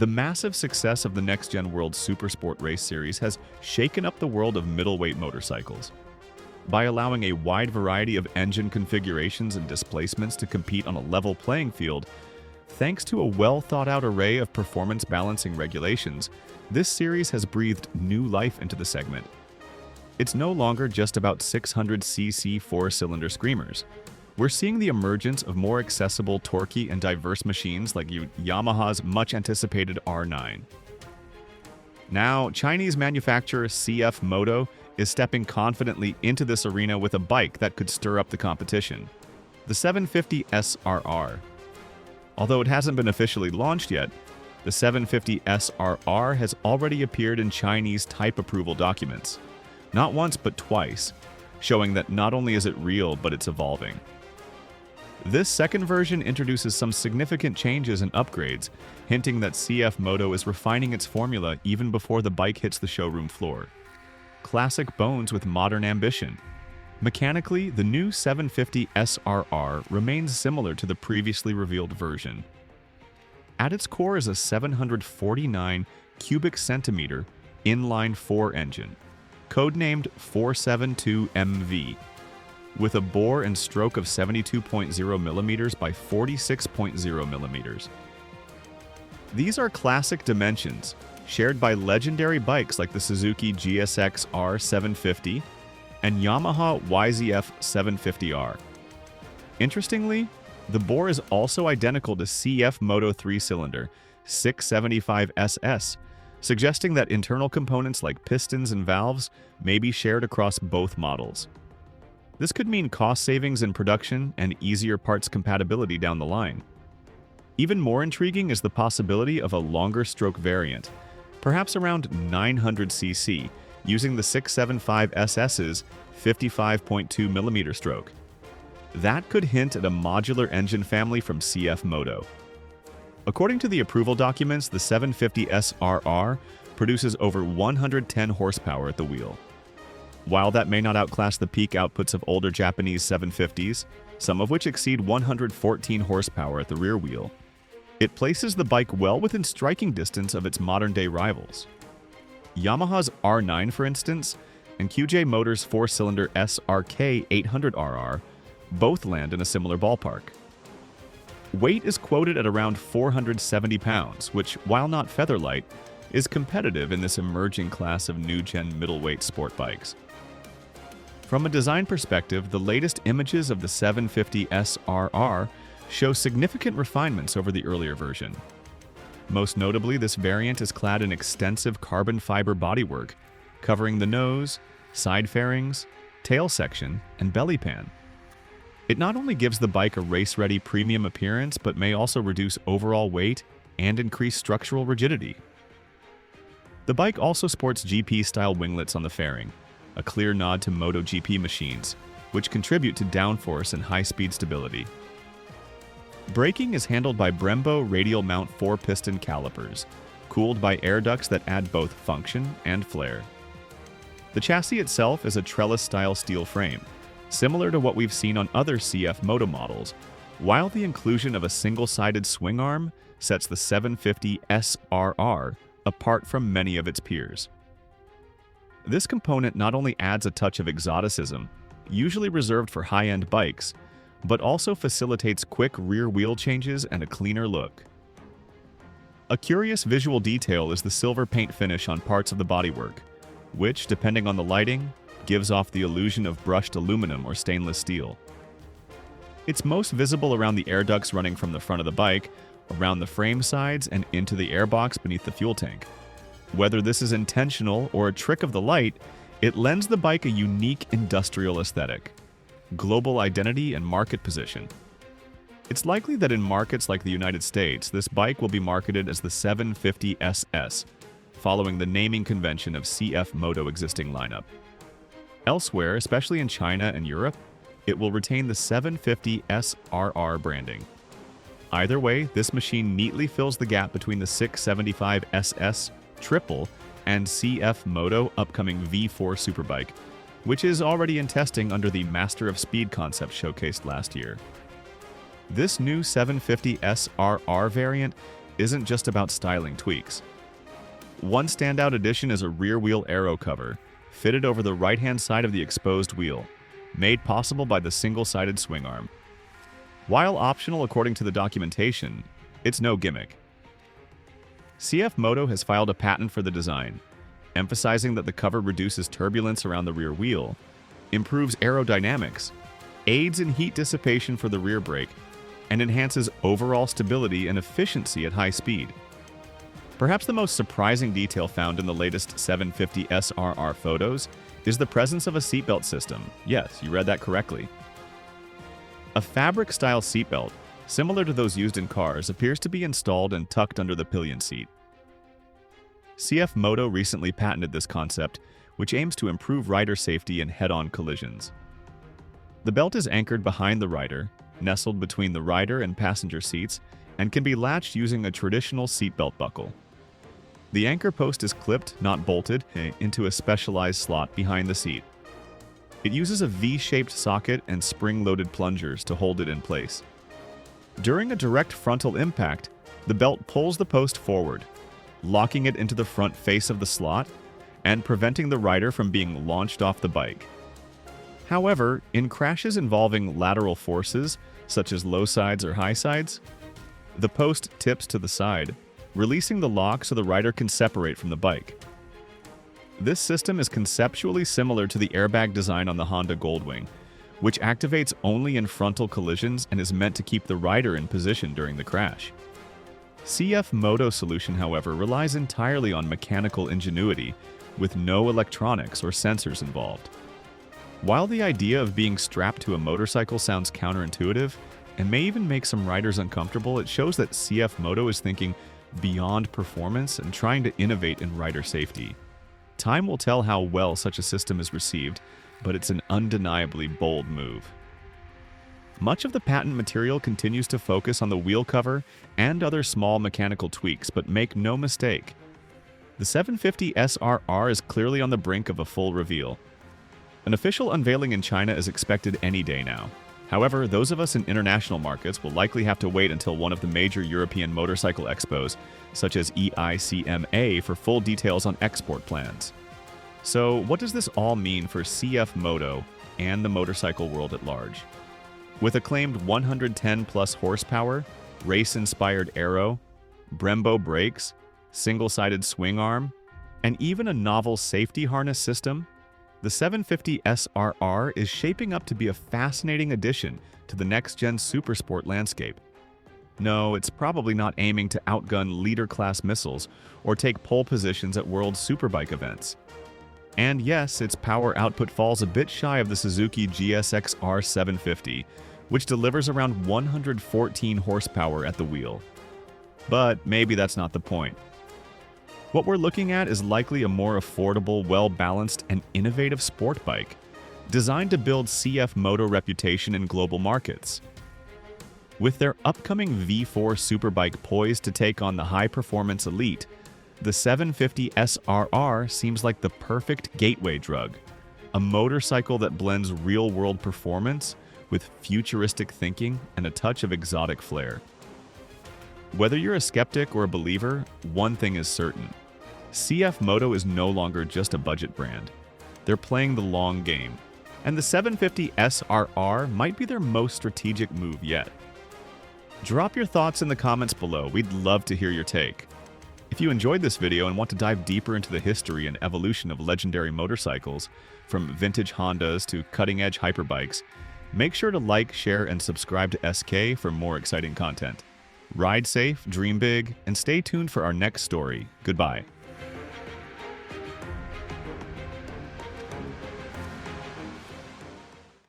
The massive success of the next-gen World Supersport Race Series has shaken up the world of middleweight motorcycles. By allowing a wide variety of engine configurations and displacements to compete on a level playing field, thanks to a well-thought-out array of performance balancing regulations, this series has breathed new life into the segment. It's no longer just about 600cc four-cylinder screamers. We're seeing the emergence of more accessible, torquey, and diverse machines like Yamaha's much-anticipated R9. Now, Chinese manufacturer CFMOTO is stepping confidently into this arena with a bike that could stir up the competition, the 750SR-R. Although it hasn't been officially launched yet, the 750SR-R has already appeared in Chinese type approval documents, not once but twice, showing that not only is it real, but it's evolving. This second version introduces some significant changes and upgrades, hinting that CFMOTO is refining its formula even before the bike hits the showroom floor. Classic bones with modern ambition. Mechanically, the new 750SR-R remains similar to the previously revealed version. At its core is a 749 cubic centimeter inline-4 engine, codenamed 472MV, with a bore and stroke of 72.0 mm by 46.0 mm. These are classic dimensions, shared by legendary bikes like the Suzuki GSX-R 750 and Yamaha YZF 750R. Interestingly, the bore is also identical to CFMOTO 3-cylinder 675SR, suggesting that internal components like pistons and valves may be shared across both models. This could mean cost savings in production and easier parts compatibility down the line. Even more intriguing is the possibility of a longer stroke variant, perhaps around 900cc, using the 675SR's 55.2 mm stroke. That could hint at a modular engine family from CFMOTO. According to the approval documents, the 750SR-R produces over 110 horsepower at the wheel. While that may not outclass the peak outputs of older Japanese 750s, some of which exceed 114 horsepower at the rear wheel, it places the bike well within striking distance of its modern-day rivals. Yamaha's R9, for instance, and QJ Motors' 4-cylinder SRK 800RR both land in a similar ballpark. Weight is quoted at around 470 pounds, which, while not featherlight, is competitive in this emerging class of new-gen middleweight sport bikes. From a design perspective, the latest images of the 750SR-R show significant refinements over the earlier version. Most notably, this variant is clad in extensive carbon fiber bodywork, covering the nose, side fairings, tail section, and belly pan. It not only gives the bike a race-ready premium appearance, but may also reduce overall weight and increase structural rigidity. The bike also sports GP-style winglets on the fairing, a clear nod to MotoGP machines, which contribute to downforce and high-speed stability. Braking is handled by Brembo radial mount 4-piston calipers, cooled by air ducts that add both function and flair. The chassis itself is a trellis-style steel frame, similar to what we've seen on other CFMOTO models, while the inclusion of a single-sided swing arm sets the 750SR-R apart from many of its peers. This component not only adds a touch of exoticism, usually reserved for high-end bikes, but also facilitates quick rear wheel changes and a cleaner look. A curious visual detail is the silver paint finish on parts of the bodywork, which, depending on the lighting, gives off the illusion of brushed aluminum or stainless steel. It's most visible around the air ducts running from the front of the bike, around the frame sides, and into the airbox beneath the fuel tank. Whether this is intentional or a trick of the light, it lends the bike a unique industrial aesthetic, global identity, and market position. It's likely that in markets like the United States, this bike will be marketed as the 750SS, following the naming convention of CFMOTO existing lineup. Elsewhere, especially in China and Europe, it will retain the 750SR-R branding. Either way, this machine neatly fills the gap between the 675SS Triple and CFMOTO upcoming V4 Superbike, which is already in testing under the Master of Speed concept showcased last year. This new 750SR-R variant isn't just about styling tweaks. One standout addition is a rear wheel Aero cover, fitted over the right-hand side of the exposed wheel, made possible by the single-sided swing arm. While optional according to the documentation, it's no gimmick. CFMOTO has filed a patent for the design, emphasizing that the cover reduces turbulence around the rear wheel, improves aerodynamics, aids in heat dissipation for the rear brake, and enhances overall stability and efficiency at high speed. Perhaps the most surprising detail found in the latest 750SR-R photos is the presence of a seatbelt system. Yes, you read that correctly. A fabric-style seatbelt, similar to those used in cars, appears to be installed and tucked under the pillion seat. CFMOTO recently patented this concept, which aims to improve rider safety in head-on collisions. The belt is anchored behind the rider, nestled between the rider and passenger seats, and can be latched using a traditional seatbelt buckle. The anchor post is clipped, not bolted, into a specialized slot behind the seat. It uses a V-shaped socket and spring-loaded plungers to hold it in place. During a direct frontal impact, the belt pulls the post forward, locking it into the front face of the slot and preventing the rider from being launched off the bike. However, in crashes involving lateral forces, such as low sides or high sides, the post tips to the side, releasing the lock so the rider can separate from the bike. This system is conceptually similar to the airbag design on the Honda Goldwing, which activates only in frontal collisions and is meant to keep the rider in position during the crash. CFMOTO's solution, however, relies entirely on mechanical ingenuity, with no electronics or sensors involved. While the idea of being strapped to a motorcycle sounds counterintuitive and may even make some riders uncomfortable, it shows that CFMOTO is thinking beyond performance and trying to innovate in rider safety. Time will tell how well such a system is received, but it's an undeniably bold move. Much of the patent material continues to focus on the wheel cover and other small mechanical tweaks, but make no mistake, the 750SR-R is clearly on the brink of a full reveal. An official unveiling in China is expected any day now. However, those of us in international markets will likely have to wait until one of the major European motorcycle expos, such as EICMA, for full details on export plans. So, what does this all mean for CFMOTO and the motorcycle world at large? With acclaimed 110-plus horsepower, race-inspired Aero, Brembo brakes, single-sided swing arm, and even a novel safety harness system, the 750SR-R is shaping up to be a fascinating addition to the next-gen supersport landscape. No, it's probably not aiming to outgun leader-class missiles or take pole positions at world superbike events. And yes, its power output falls a bit shy of the Suzuki GSX-R 750, which delivers around 114 horsepower at the wheel. But maybe that's not the point. What we're looking at is likely a more affordable, well-balanced, and innovative sport bike, designed to build CFMOTO reputation in global markets. With their upcoming V4 superbike poised to take on the high-performance elite, the 750SR-R seems like the perfect gateway drug, a motorcycle that blends real-world performance with futuristic thinking and a touch of exotic flair. Whether you're a skeptic or a believer, one thing is certain. CFMOTO is no longer just a budget brand. They're playing the long game, and the 750SR-R might be their most strategic move yet. Drop your thoughts in the comments below. We'd love to hear your take. If you enjoyed this video and want to dive deeper into the history and evolution of legendary motorcycles, from vintage Hondas to cutting-edge hyperbikes, make sure to like, share, and subscribe to SK for more exciting content. Ride safe, dream big, and stay tuned for our next story. Goodbye.